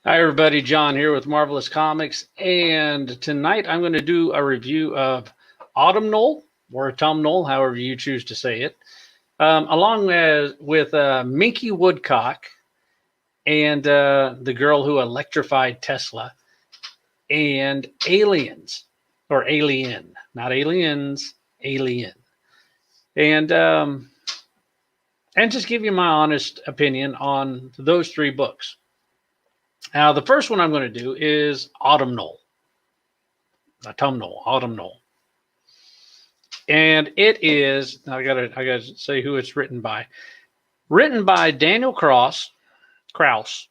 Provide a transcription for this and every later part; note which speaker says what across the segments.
Speaker 1: Hi, everybody. John here with Marvelous Comics, and tonight I'm going to do a review of Autumnal, or Autumnal, however you choose to say it, along with Minky Woodcock and the girl who electrified Tesla, and Aliens, or Alien, not aliens, Alien, and just give you my honest opinion on those three books. Now, the first one I'm going to do is Autumnal. And it is, I gotta say who it's written by. Written by Daniel Kraus. The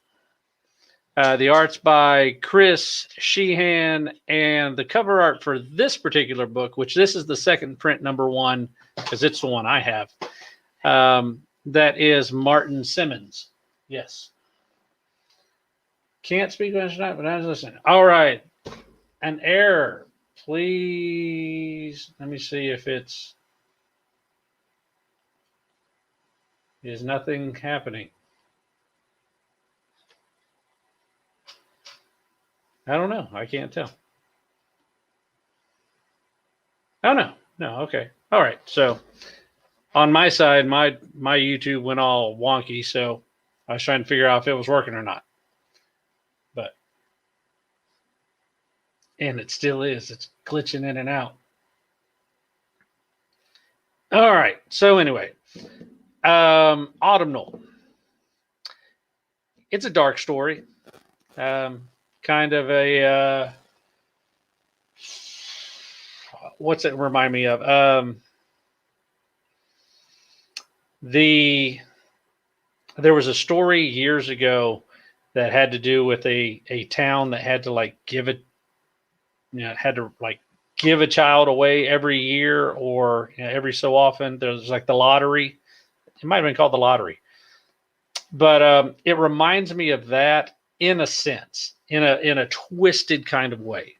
Speaker 1: art's by Chris Sheehan, and the cover art for this particular book, which this is the second print, #1, because it's the one I have, that is Martin Simmons. Yes. Can't speak Spanish tonight, but I was listening. All right. An error. Please. Let me see if it's. Is nothing happening? I don't know. I can't tell. Oh, no. No. Okay. All right. So on my side, my YouTube went all wonky. So I was trying to figure out if it was working or not. And it still is. It's glitching in and out. All right. So anyway, Autumnal. It's a dark story. Kind of a what's it remind me of? There was a story years ago that had to do with a town that had to give a child away every year, or every so often. There's like the lottery. It might have been called the lottery, but it reminds me of that in a sense, in a twisted kind of way.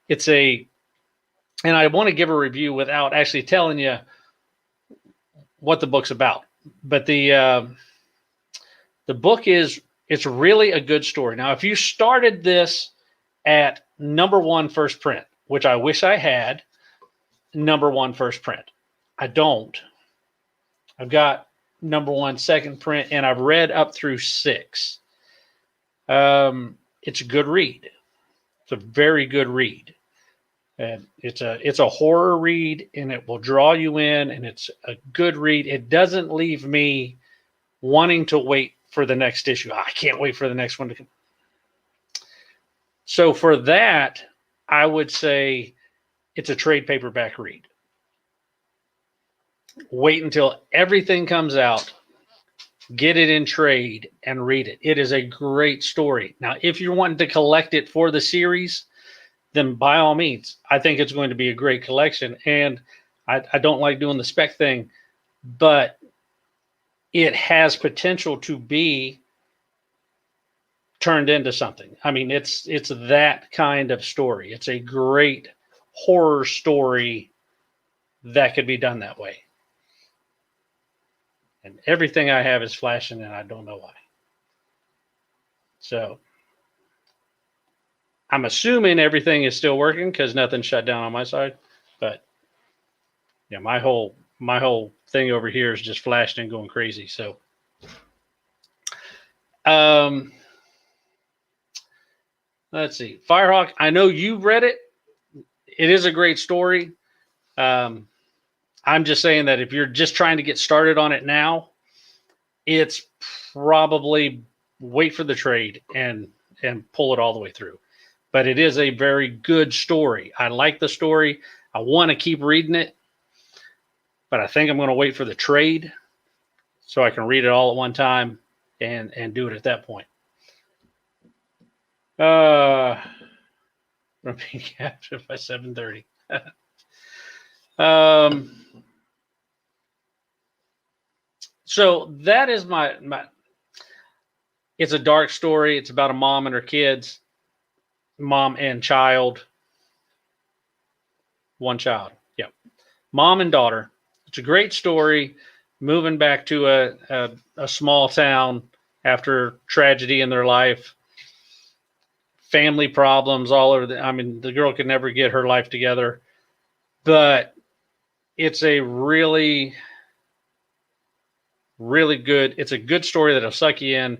Speaker 1: And I want to give a review without actually telling you what the book's about. But the book it's really a good story. Now, if you started this at #1 first print, which I wish I had, #1 first print. I don't. I've got #1 second print, and I've read up through 6. It's a good read. It's a very good read. And it's a horror read, and it will draw you in, and it's a good read. It doesn't leave me wanting to wait for the next issue. I can't wait for the next one to come. So for that, I would say it's a trade paperback read. Wait until everything comes out, get it in trade, and read it. It is a great story. Now, if you're wanting to collect it for the series, then by all means, I think it's going to be a great collection. And I don't like doing the spec thing, but it has potential to be turned into something. I mean, it's that kind of story. It's a great horror story that could be done that way. And everything I have is flashing, and I don't know why. So I'm assuming everything is still working because nothing shut down on my side. But yeah, my whole thing over here is just flashing and going crazy. So let's see. Firehawk, I know you've read it. It is a great story. I'm just saying that if you're just trying to get started on it now, it's probably wait for the trade and pull it all the way through. But it is a very good story. I like the story. I want to keep reading it, but I think I'm going to wait for the trade so I can read it all at one time and do it at that point. I'm being captured by 7:30. So that is my. It's a dark story. It's about a mom and her kids. Mom and child. One child. Yep. Mom and daughter. It's a great story. Moving back to a small town after tragedy in their life. family problems all over. I mean, the girl could never get her life together, but it's a really, really good. It's a good story that'll suck you in,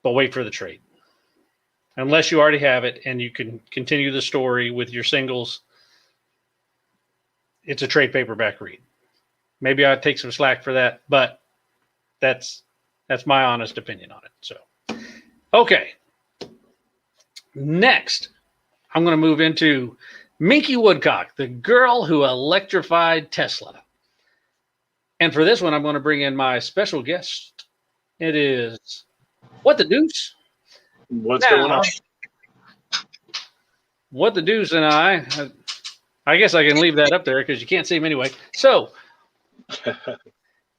Speaker 1: but wait for the trade. Unless you already have it and you can continue the story with your singles, it's a trade paperback read. Maybe I'd take some slack for that, but that's my honest opinion on it. So, okay. Next, I'm going to move into Minky Woodcock, the girl who electrified Tesla. And for this one, I'm going to bring in my special guest. It is What the Deuce?
Speaker 2: What's going on?
Speaker 1: What the Deuce and I guess I can leave that up there because you can't see him anyway. So,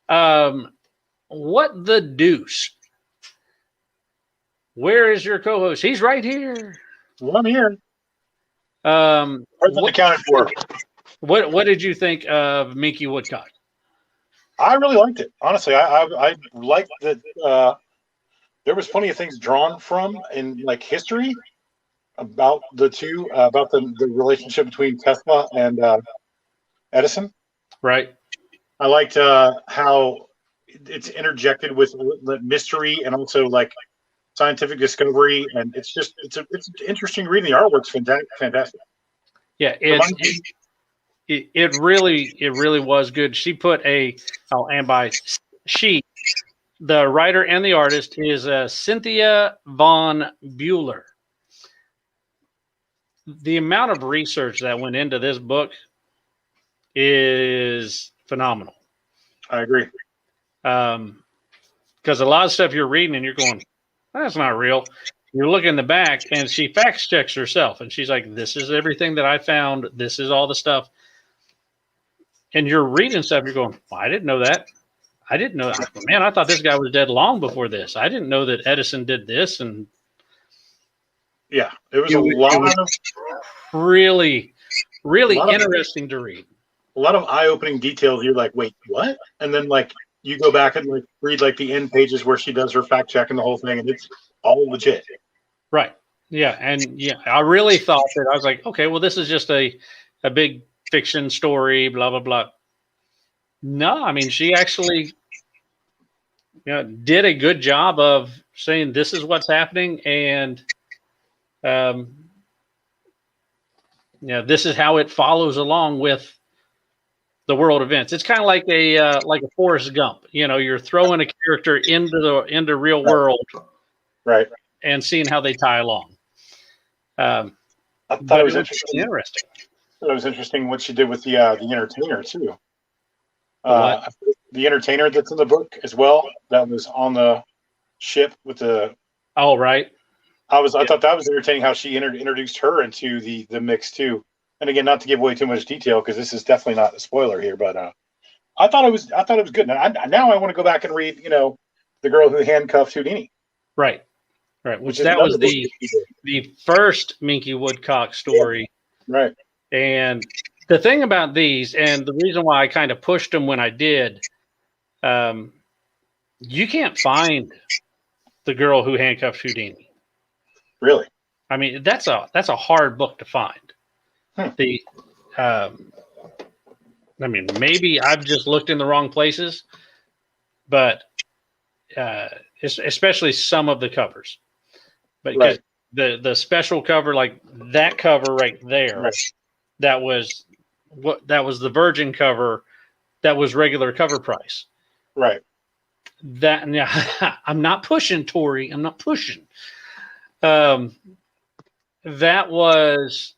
Speaker 1: What the Deuce? Where is your co-host? He's right here.
Speaker 2: Well, I'm here.
Speaker 1: What
Speaker 2: accounted for?
Speaker 1: What did you think of Minky Woodcock?
Speaker 2: I really liked it. Honestly, I liked that there was plenty of things drawn from in like history about the two, about the relationship between Tesla and Edison.
Speaker 1: Right.
Speaker 2: I liked how it's interjected with mystery and also like scientific discovery, and it's interesting reading. The artwork's fantastic.
Speaker 1: Yeah, it really was good. She put and by she, the writer and the artist is Cynthia von Bueller. The amount of research that went into this book is phenomenal.
Speaker 2: I agree.
Speaker 1: Because a lot of stuff you're reading and you're going, that's not real. You look in the back and she fact checks herself and she's like, this is everything that I found. This is all the stuff. And you're reading stuff. You're going, well, I didn't know that. I didn't know that. Man, I thought this guy was dead long before this. I didn't know that Edison did this. And
Speaker 2: yeah, it was a lot of
Speaker 1: really interesting to read.
Speaker 2: A lot of eye-opening details. You're like, wait, what? And then like you go back and like read like the end pages where she does her fact check and the whole thing, and it's all legit.
Speaker 1: Right. Yeah. And yeah, I really thought that. I was like, okay, well, this is just a big fiction story, blah, blah, blah. No, I mean, she actually did a good job of saying this is what's happening. And this is how it follows along with the world events. It's kind of like a Forrest Gump. You're throwing a character into real world.
Speaker 2: Right.
Speaker 1: And seeing how they tie along.
Speaker 2: I thought it was
Speaker 1: interesting.
Speaker 2: It was interesting what she did with the entertainer too. The entertainer that's in the book as well, that was on the ship with the.
Speaker 1: Oh, right.
Speaker 2: I thought that was entertaining how she introduced her into the mix too. And again, not to give away too much detail because this is definitely not a spoiler here, but I thought it was good. Now I want to go back and read, The Girl Who Handcuffed Houdini.
Speaker 1: Right. Which that was the first Minky Woodcock story.
Speaker 2: Right.
Speaker 1: And the thing about these, and the reason why I kind of pushed them when I did, you can't find The Girl Who Handcuffed Houdini.
Speaker 2: Really?
Speaker 1: I mean, that's a hard book to find. I mean, maybe I've just looked in the wrong places, but especially some of the covers. But
Speaker 2: right.
Speaker 1: the special cover, like that cover right there,
Speaker 2: right.
Speaker 1: that was the Virgin cover, that was regular cover price.
Speaker 2: Right.
Speaker 1: That I'm not pushing, Tori. I'm not pushing. That was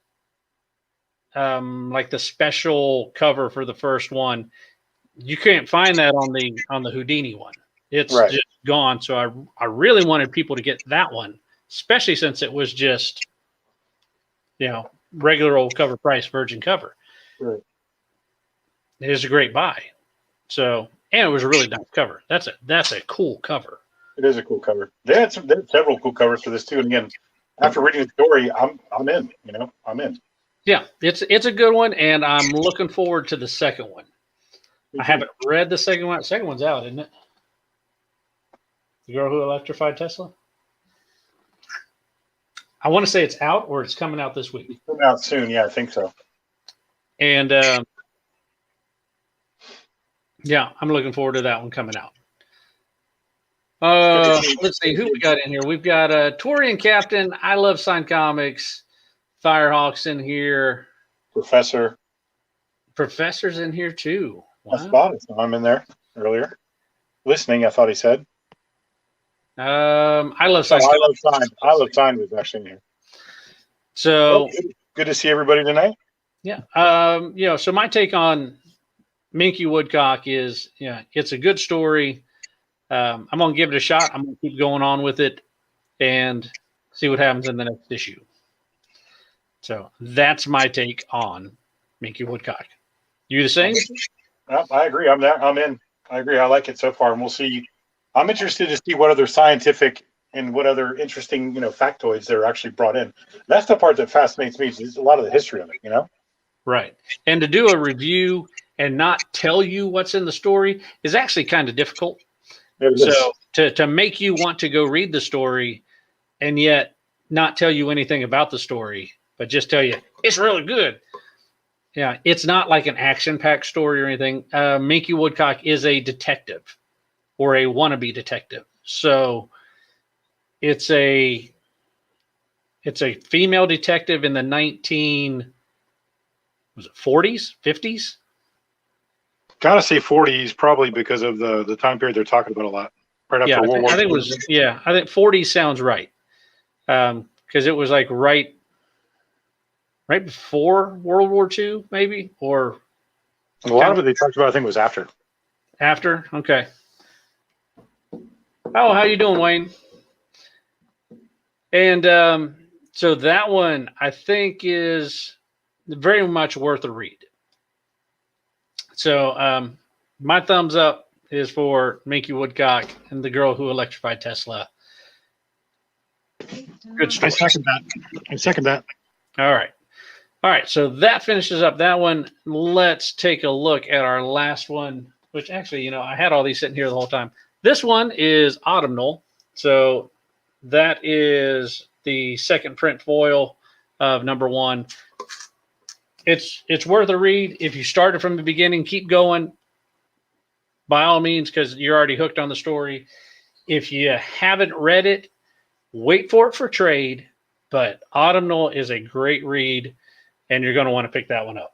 Speaker 1: like the special cover for the first one. You can't find that on the Houdini one. It's just gone. So I really wanted people to get that one, especially since it was just, regular old cover price Virgin cover.
Speaker 2: Right.
Speaker 1: It is a great buy. So, and it was a really nice cover. That's a cool cover.
Speaker 2: It is a cool cover. They had several cool covers for this too. And again, after reading the story, I'm in. I'm in. Yeah,
Speaker 1: it's a good one, and I'm looking forward to the second one. I haven't read the second one. The second one's out, isn't it? The Girl Who Electrified Tesla? I want to say it's out or it's coming out this week.
Speaker 2: It's coming out soon. Yeah, I think so.
Speaker 1: And yeah, I'm looking forward to that one coming out. Let's see who we got in here. We've got Torian Captain. I love signed comics. Firehawk's in here. Professor's in here too.
Speaker 2: Wow. I spotted him. I'm in there earlier. Listening, I thought he said.
Speaker 1: I love signed.
Speaker 2: I love signed was actually in here.
Speaker 1: So
Speaker 2: good to see everybody tonight.
Speaker 1: Yeah. So my take on Minky Woodcock is, it's a good story. I'm going to give it a shot. I'm going to keep going on with it and see what happens in the next issue. So that's my take on Minky Woodcock. You the same?
Speaker 2: I agree. I'm in. I agree. I like it so far, and we'll see. I'm interested to see what other scientific and what other interesting, factoids they're actually brought in. That's the part that fascinates me. Is a lot of the history of it,
Speaker 1: Right. And to do a review and not tell you what's in the story is actually kind of difficult. So to make you want to go read the story and yet not tell you anything about the story, but just tell you it's really good. Yeah, it's not like an action-packed story or anything. Minky Woodcock is a detective or a wannabe detective. So it's a female detective in the 40s, 50s?
Speaker 2: Gotta say 40s, probably because of the time period they're talking about a lot. Right after World War II.
Speaker 1: I think 40s sounds right. Because it was like right before World War II, maybe, or
Speaker 2: a lot of it they talked about. I think was after.
Speaker 1: After, okay. Oh, how you doing, Wayne? And so that one I think is very much worth a read. So my thumbs up is for Minky Woodcock and the Girl Who Electrified Tesla. Good story.
Speaker 2: I second that.
Speaker 1: All right. So that finishes up that one. Let's take a look at our last one, which actually, I had all these sitting here the whole time. This one is Autumnal. So that is the second print foil of #1. It's worth a read. If you started from the beginning, keep going by all means, because you're already hooked on the story. If you haven't read it, wait for it for trade. But Autumnal is a great read, and you're going to want to pick that one up.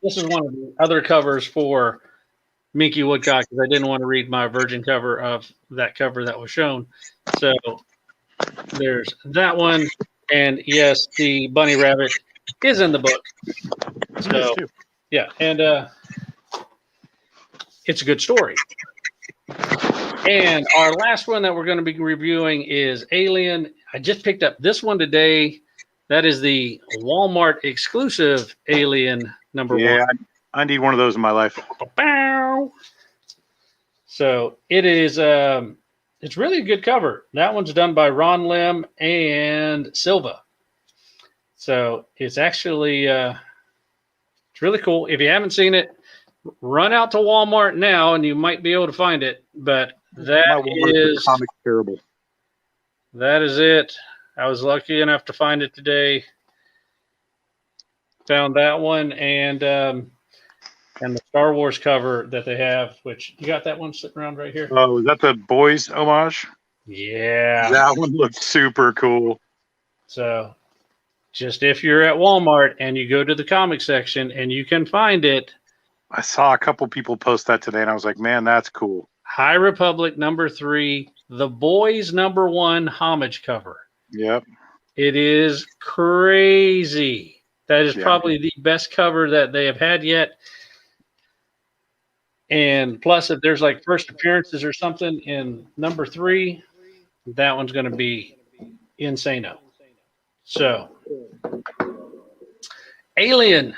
Speaker 1: This is one of the other covers for Minky Woodcock, because I didn't want to read my virgin cover of that cover that was shown. So there's that one. And yes, the bunny rabbit is in the book. So yeah, and it's a good story. And our last one that we're going to be reviewing is Alien. I just picked up this one today. That is the Walmart exclusive Alien #1.
Speaker 2: Yeah, I need one of those in my life.
Speaker 1: So it is. It's really a good cover. That one's done by Ron Lim and Silva. So it's actually it's really cool. If you haven't seen it, run out to Walmart now, and you might be able to find it. But that is
Speaker 2: comic terrible.
Speaker 1: That is it. I was lucky enough to find it today. Found that one and the Star Wars cover that they have, which you got that one sitting around right here.
Speaker 2: Oh, is that the boys homage?
Speaker 1: Yeah.
Speaker 2: That one looks super cool.
Speaker 1: So just if you're at Walmart and you go to the comic section and you can find it.
Speaker 2: I saw a couple people post that today and I was like, man, that's cool.
Speaker 1: High Republic #3, the boys #1 homage cover.
Speaker 2: Yep.
Speaker 1: It is crazy. That is probably the best cover that they have had yet. And plus, if there's like first appearances or something in #3, that one's going to be insano. So, Alien.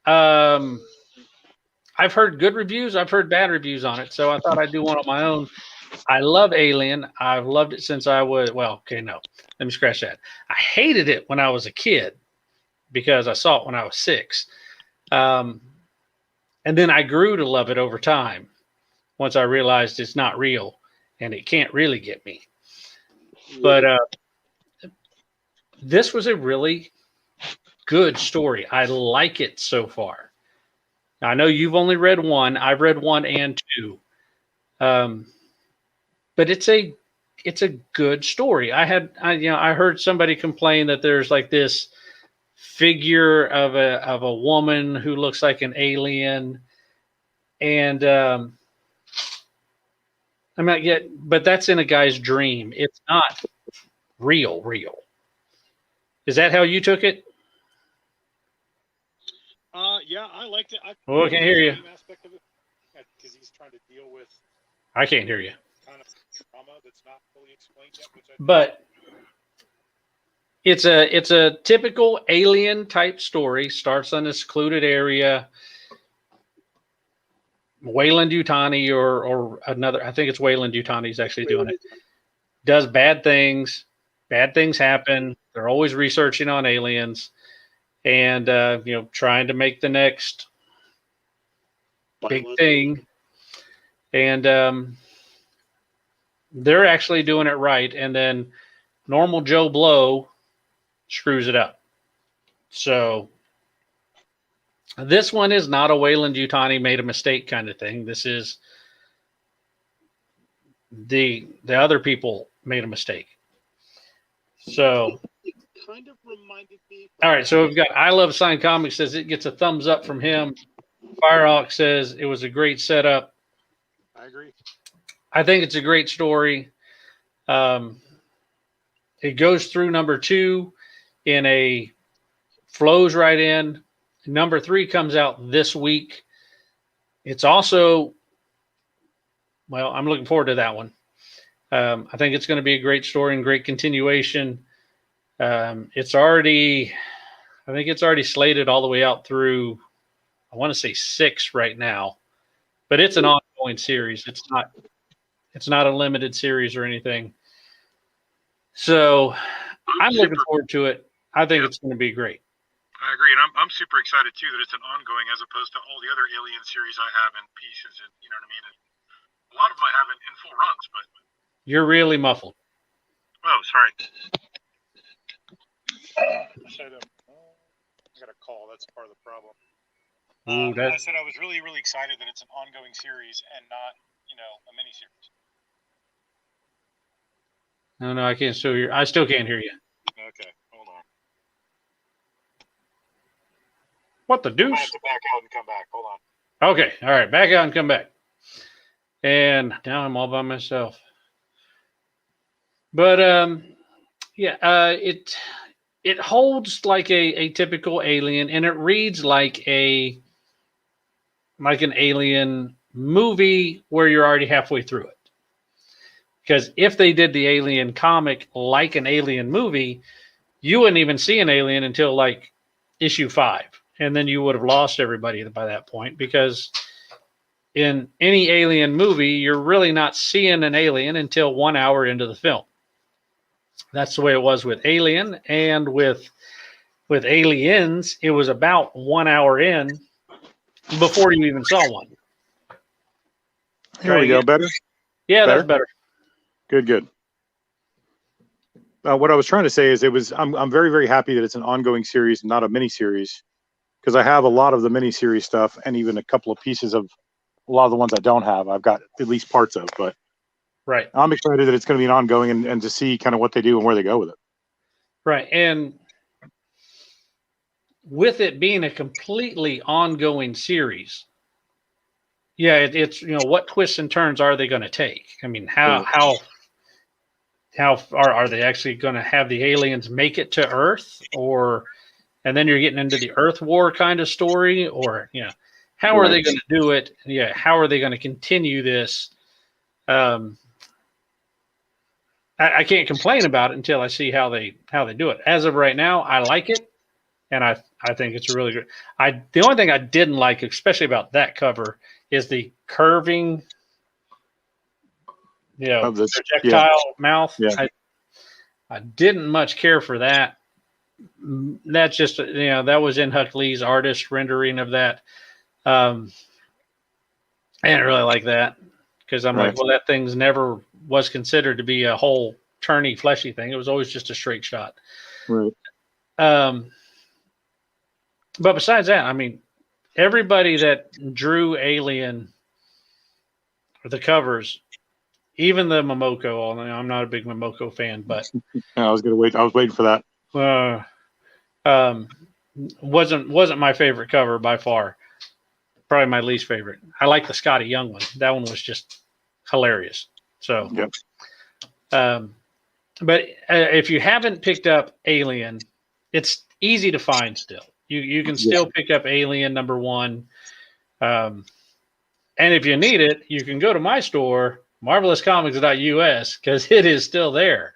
Speaker 1: I've heard good reviews. I've heard bad reviews on it. So I thought I'd do one on my own. I love Alien. I've loved it since I was, let me scratch that. I hated it when I was a kid because I saw it when I was 6. And then I grew to love it over time once I realized it's not real and it can't really get me. But this was a really good story. I like it so far. I know you've only read one. I've read 1 and 2. But it's a good story. I heard somebody complain that there's like this figure of a woman who looks like an alien, and I'm not yet, but that's in a guy's dream. It's not real. Is that how you took it?
Speaker 3: Yeah, I liked it.
Speaker 1: Oh, I can't hear you.
Speaker 3: Aspect of it, because he's trying to deal with
Speaker 1: I can't hear you.
Speaker 3: kind of trauma that's not fully explained yet.
Speaker 1: But it's a typical alien type story. Starts on a secluded area. Wayland Yutani or another, I think it's Wayland Yutani is actually doing it. Does bad things. Bad things happen. They're always researching on aliens, and trying to make the next big thing. And they're actually doing it right, and then normal Joe Blow screws it up. So this one is not a Wayland Yutani made a mistake kind of thing. This is the other people made a mistake. So
Speaker 3: it kind of reminded me.
Speaker 1: All right, so we've got I Love Sign Comics says it gets a thumbs up from him. Firehawk says it was a great setup.
Speaker 3: I agree.
Speaker 1: I think it's a great story. It goes through number 2 flows right in. Number 3 comes out this week. It's also, well, I'm looking forward to that one. I think it's going to be a great story and great continuation. I think it's already slated all the way out through, I want to say 6 right now, but it's an ongoing series. It's not a limited series or anything. So I'm looking forward to it. I think it's going to be great.
Speaker 3: I agree, and I'm super excited too that it's an ongoing as opposed to all the other Alien series I have in pieces, and you know what I mean. And a lot of them I have in full runs, but
Speaker 1: you're really muffled.
Speaker 3: Oh, sorry. I got a call. That's part of the problem. I said I was really, really excited that it's an ongoing series and not, a mini series.
Speaker 1: No, I can't still hear. I still can't hear you.
Speaker 3: Okay, hold on.
Speaker 1: What the deuce?
Speaker 3: I have to back out and come back. Hold on.
Speaker 1: Okay, all right, back out and come back. And now I'm all by myself. But it holds like a typical alien, and it reads like an alien movie where you're already halfway through it. Because if they did the alien comic like an alien movie, you wouldn't even see an alien until like issue 5. And then you would have lost everybody by that point, because in any alien movie, you're really not seeing an alien until 1 hour into the film. That's the way it was with Alien, and with Aliens, it was about 1 hour in before you even saw one.
Speaker 4: Here we go. Better?
Speaker 1: Yeah, that's better.
Speaker 4: Good. What I was trying to say is I'm very, very happy that it's an ongoing series and not a mini series, because I have a lot of the mini series stuff and even a couple of pieces of a lot of the ones I don't have. I've got at least parts of, but
Speaker 1: right.
Speaker 4: I'm excited that it's going to be an ongoing and to see kind of what they do and where they go with it.
Speaker 1: Right. And with it being a completely ongoing series, yeah, it's what twists and turns are they going to take? I mean, how are they actually going to have the aliens make it to Earth, and then you're getting into the Earth War kind of story, or how are they going to do it? Yeah, how are they going to continue this? I can't complain about it until I see how they do it. As of right now, I like it, and I think it's really good. The only thing I didn't like, especially about that cover, is the curving, projectile mouth.
Speaker 4: Yeah.
Speaker 1: I didn't much care for that. That's just that was in Huck Lee's artist rendering of that. I didn't really like that, because I'm like, well, that thing's never was considered to be a whole turny, fleshy thing. It was always just a straight shot.
Speaker 4: Right.
Speaker 1: But besides that, I mean, everybody that drew Alien, the covers, even the Momoko. I'm not a big Momoko fan, but
Speaker 4: I was gonna wait. I was waiting for that.
Speaker 1: Wasn't my favorite cover by far. Probably my least favorite. I like the Scotty Young one. That one was just hilarious. So,
Speaker 4: Yep.
Speaker 1: But if you haven't picked up Alien, it's easy to find still. You can still pick up Alien #1. And if you need it, you can go to my store, marvelouscomics.us, because it is still there.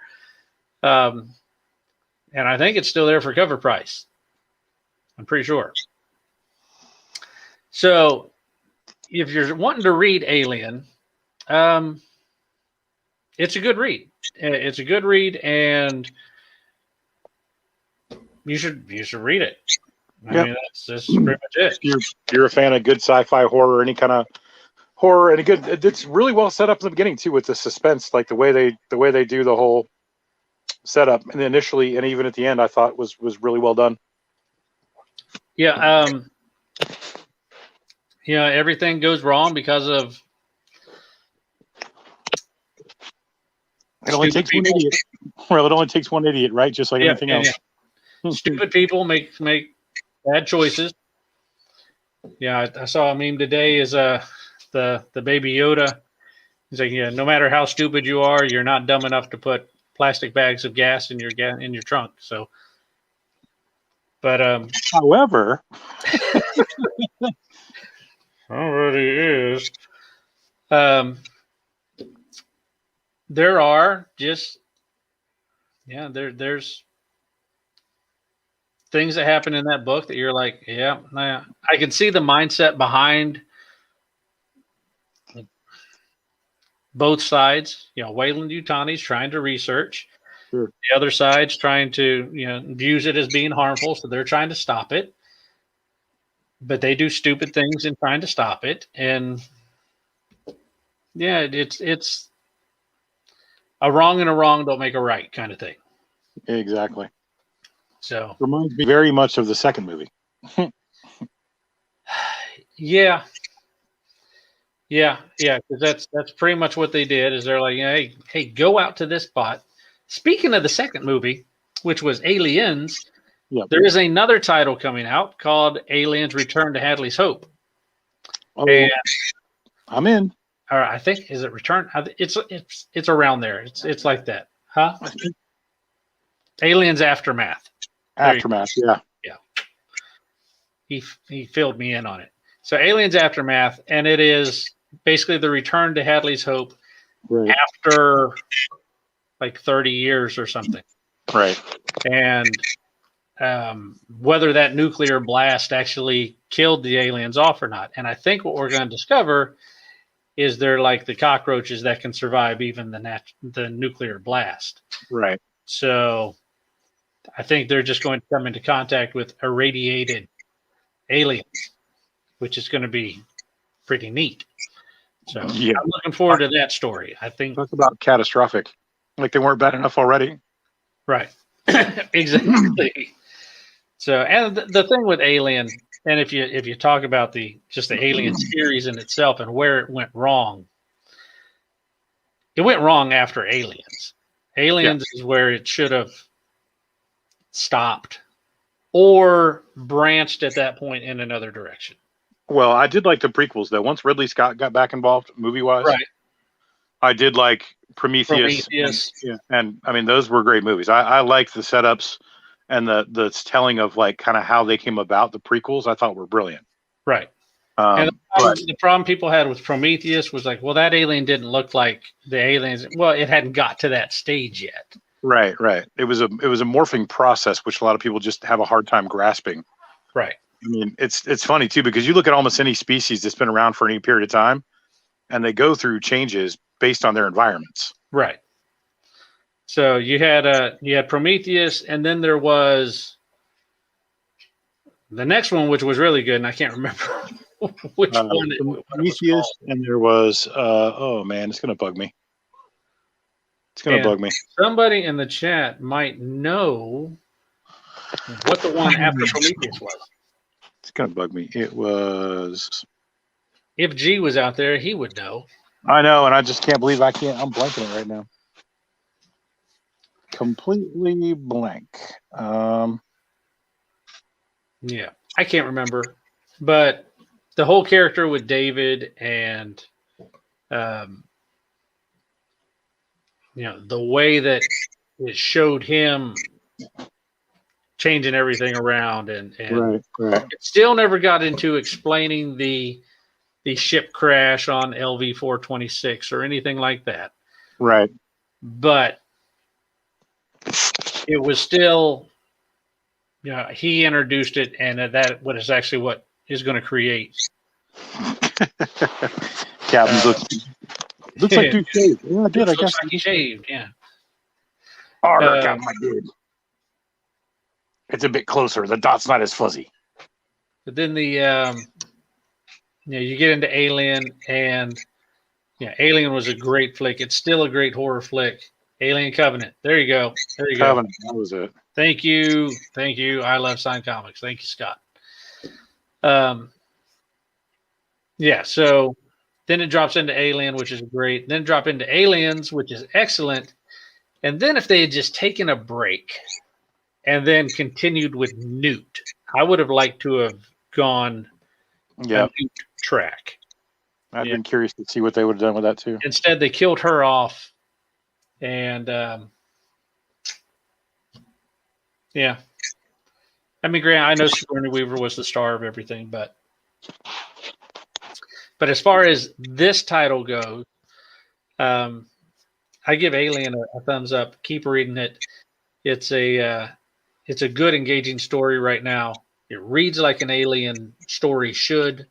Speaker 1: And I think it's still there for cover price. I'm pretty sure. So if you're wanting to read Alien, it's a good read. It's a good read, and you should read it. I mean, that's pretty much it.
Speaker 4: You're a fan of good sci-fi horror, any kind of horror, and it's really well set up in the beginning too, with the suspense, like the way they do the whole setup, and initially and even at the end, I thought was really well done.
Speaker 1: Yeah. Everything goes wrong because of
Speaker 4: it only takes one idiot. Well, it only takes one idiot, right? Just like anything else.
Speaker 1: Yeah. Stupid people make bad choices. Yeah, I saw a meme today. Is the Baby Yoda? He's like, yeah, no matter how stupid you are, you're not dumb enough to put plastic bags of gas in your trunk. So, but
Speaker 4: however,
Speaker 1: already is. There are just there's things that happen in that book that you're like, yeah, I can see the mindset behind both sides. Wayland Yutani's trying to research.
Speaker 4: Sure.
Speaker 1: The other side's trying to, views it as being harmful, so they're trying to stop it. But they do stupid things in trying to stop it. And yeah, it's a wrong and a wrong don't make a right kind of thing.
Speaker 4: Exactly.
Speaker 1: So
Speaker 4: reminds me very much of the second movie.
Speaker 1: Yeah, because that's pretty much what they did. Is they're like, hey, go out to this spot. Speaking of the second movie, which was Aliens, there is another title coming out called Aliens: Return to Hadley's Hope.
Speaker 4: Oh,
Speaker 1: and
Speaker 4: I'm in.
Speaker 1: Or I think is it Return? It's around there. It's like that, huh? Aliens Aftermath.
Speaker 4: Aftermath, yeah.
Speaker 1: He filled me in on it. So Aliens Aftermath, and it is basically the return to Hadley's Hope after like 30 years or something.
Speaker 4: Right.
Speaker 1: And whether that nuclear blast actually killed the aliens off or not. And I think what we're going to discover is they're like the cockroaches that can survive even the nuclear blast.
Speaker 4: Right.
Speaker 1: So I think they're just going to come into contact with irradiated aliens, which is going to be pretty neat. So I'm looking forward to that story. I think
Speaker 4: talk about catastrophic, like they weren't bad enough already.
Speaker 1: Right. Exactly. So, and the thing with Alien, and if you talk about just the Alien series in itself and where it went wrong after Aliens. Aliens is where it should have stopped or branched at that point in another direction.
Speaker 4: Well, I did like the prequels though. Once Ridley Scott got back involved, movie-wise,
Speaker 1: right?
Speaker 4: I did like Prometheus. And I mean, those were great movies. I like the setups and the telling of like kind of how they came about. The prequels I thought were brilliant.
Speaker 1: Right. And the problem people had with Prometheus was like, well, that alien didn't look like the aliens. Well, it hadn't got to that stage yet.
Speaker 4: Right. It was a morphing process, which a lot of people just have a hard time grasping.
Speaker 1: Right.
Speaker 4: I mean, it's funny too, because you look at almost any species that's been around for any period of time and they go through changes based on their environments.
Speaker 1: Right. So you had Prometheus, and then there was the next one, which was really good, and I can't remember which one.
Speaker 4: Prometheus, and there was oh man, it's gonna bug me. It's gonna bug me.
Speaker 1: Somebody in the chat might know what the one after Prometheus was.
Speaker 4: It's gonna bug me. It was.
Speaker 1: If G was out there, he would know.
Speaker 4: I know, and I just can't believe I can't. I'm blanking it right now. Completely blank.
Speaker 1: Yeah, I can't remember, but the whole character with David and, the way that it showed him changing everything around, and
Speaker 4: Right.
Speaker 1: it still never got into explaining the ship crash on LV-426 or anything like that.
Speaker 4: Right.
Speaker 1: But it was still, he introduced it, and that what is actually what is going to create.
Speaker 4: Captain looks like Duke shaved. Yeah, I did. I guess
Speaker 1: like he shaved. Yeah.
Speaker 4: Captain, I did. It's a bit closer. The dot's not as fuzzy.
Speaker 1: But then you get into Alien, and Alien was a great flick. It's still a great horror flick. Alien Covenant. There you go.
Speaker 4: Covenant. That was it.
Speaker 1: Thank you. I love signed comics. Thank you, Scott. So then it drops into Alien, which is great. Then drop into Aliens, which is excellent. And then if they had just taken a break and then continued with Newt, I would have liked to have gone a Newt track.
Speaker 4: I've been curious to see what they would have done with that too.
Speaker 1: Instead, they killed her off. And I mean, Grant, I know Sigourney Weaver was the star of everything, but as far as this title goes, I give Alien a thumbs up. Keep reading it. It's a good, engaging story right now. It reads like an Alien story should.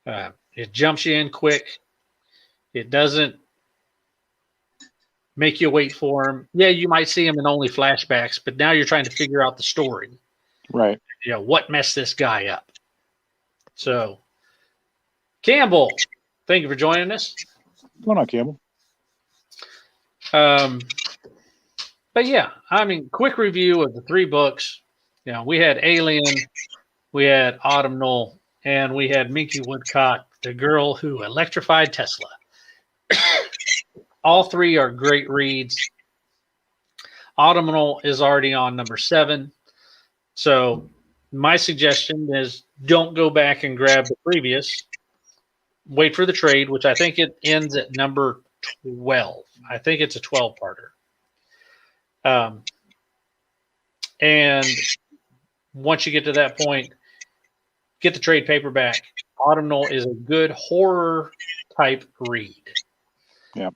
Speaker 1: It jumps you in quick. It doesn't make you wait for him. Yeah, you might see him in only flashbacks, but now you're trying to figure out the story.
Speaker 4: Right.
Speaker 1: What messed this guy up? So, Campbell, thank you for joining us.
Speaker 4: What's going on, Campbell?
Speaker 1: But yeah, I mean, quick review of the 3 books. We had Alien, we had Autumnal, and we had Minky Woodcock, the girl who electrified Tesla. All 3 are great reads. Autumnal is already on number 7. So my suggestion is don't go back and grab the previous. Wait for the trade, which I think it ends at number 12. I think it's a 12-parter. And once you get to that point, get the trade paperback. Autumnal is a good horror type read.
Speaker 4: Yeah.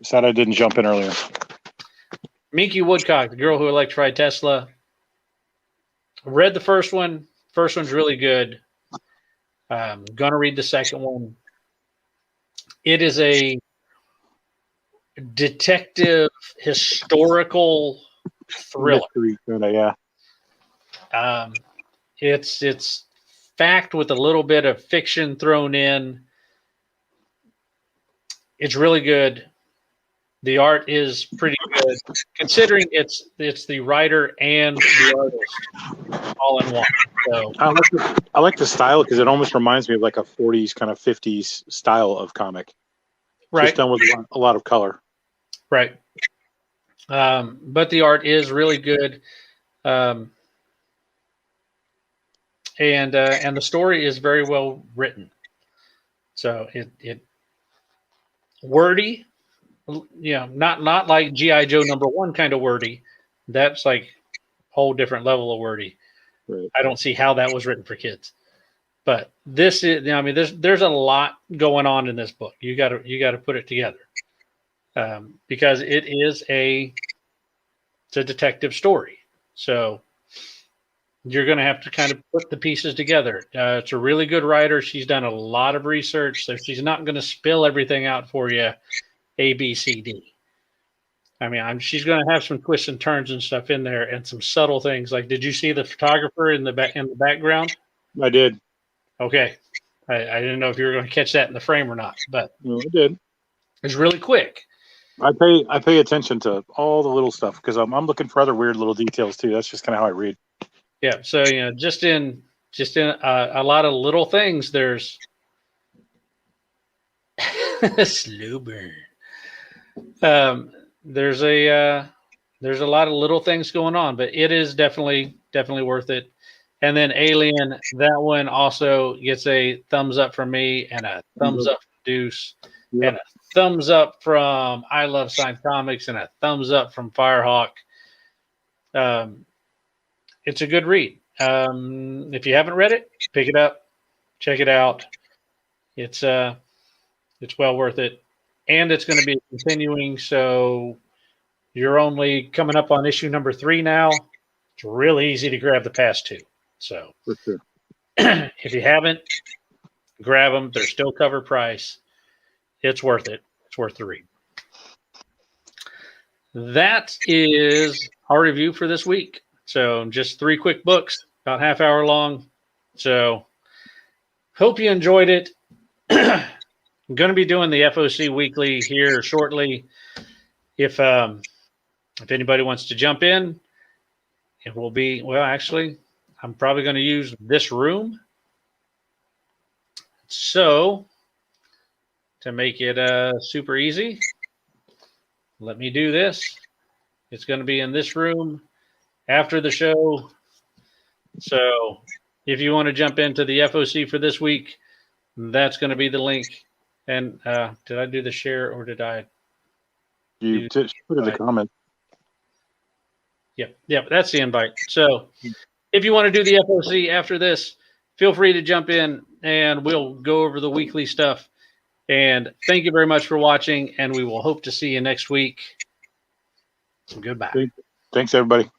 Speaker 4: Sad I didn't jump in earlier.
Speaker 1: Minky Woodcock, the girl who electrified Tesla. Read the first one. First one's really good. Gonna read the second one. It is a detective historical thriller.
Speaker 4: Yeah.
Speaker 1: It's fact with a little bit of fiction thrown in. It's really good. The art is pretty good, considering it's the writer and the artist all in one. So
Speaker 4: I like the style because it almost reminds me of like a 40s kind of 50s style of comic.
Speaker 1: Right.
Speaker 4: Just done with a lot of color.
Speaker 1: Right. But the art is really good. And the story is very well written. So it wordy, not like G.I. Joe #1 kind of wordy. That's like a whole different level of wordy.
Speaker 4: Right.
Speaker 1: I don't see how that was written for kids. But this is, I mean, there's a lot going on in this book. You got to put it together. Because it's a detective story. So you're going to have to kind of put the pieces together. It's a really good writer. She's done a lot of research, so she's not going to spill everything out for you, A, B, C, D. I mean, she's going to have some twists and turns and stuff in there, and some subtle things. Like, did you see the photographer in the background?
Speaker 4: I did.
Speaker 1: Okay, I didn't know if you were going to catch that in the frame or not, but
Speaker 4: no, I did.
Speaker 1: It's really quick.
Speaker 4: I pay attention to all the little stuff because I'm looking for other weird little details too. That's just kind of how I read.
Speaker 1: Yeah. So just in a lot of little things, there's slow burn. There's a lot of little things going on, but it is definitely worth it. And then Alien, that one also gets a thumbs up from me and a thumbs up from Deuce and a thumbs up from I Love Science Comics and a thumbs up from Firehawk. It's a good read. If you haven't read it, pick it up, check it out. It's well worth it, and it's going to be continuing. So you're only coming up on issue number 3 now. It's really easy to grab the past 2. So
Speaker 4: For sure.
Speaker 1: if you haven't, grab them. They're still cover price. It's worth it. It's worth the read. That is our review for this week. So just 3 quick books, about half hour long. So hope you enjoyed it. I'm going to be doing the FOC weekly here shortly. If anybody wants to jump in, it will be, well, actually, I'm probably going to use this room. So to make it super easy, let me do this. It's going to be in this room after the show. So if you want to jump into the FOC for this week, that's going to be the link. And did I do the share or did I?
Speaker 4: You put in the comment.
Speaker 1: Yep, that's the invite. So if you want to do the FOC after this, feel free to jump in and we'll go over the weekly stuff. And thank you very much for watching, and we will hope to see you next week. Goodbye.
Speaker 4: Thanks, everybody.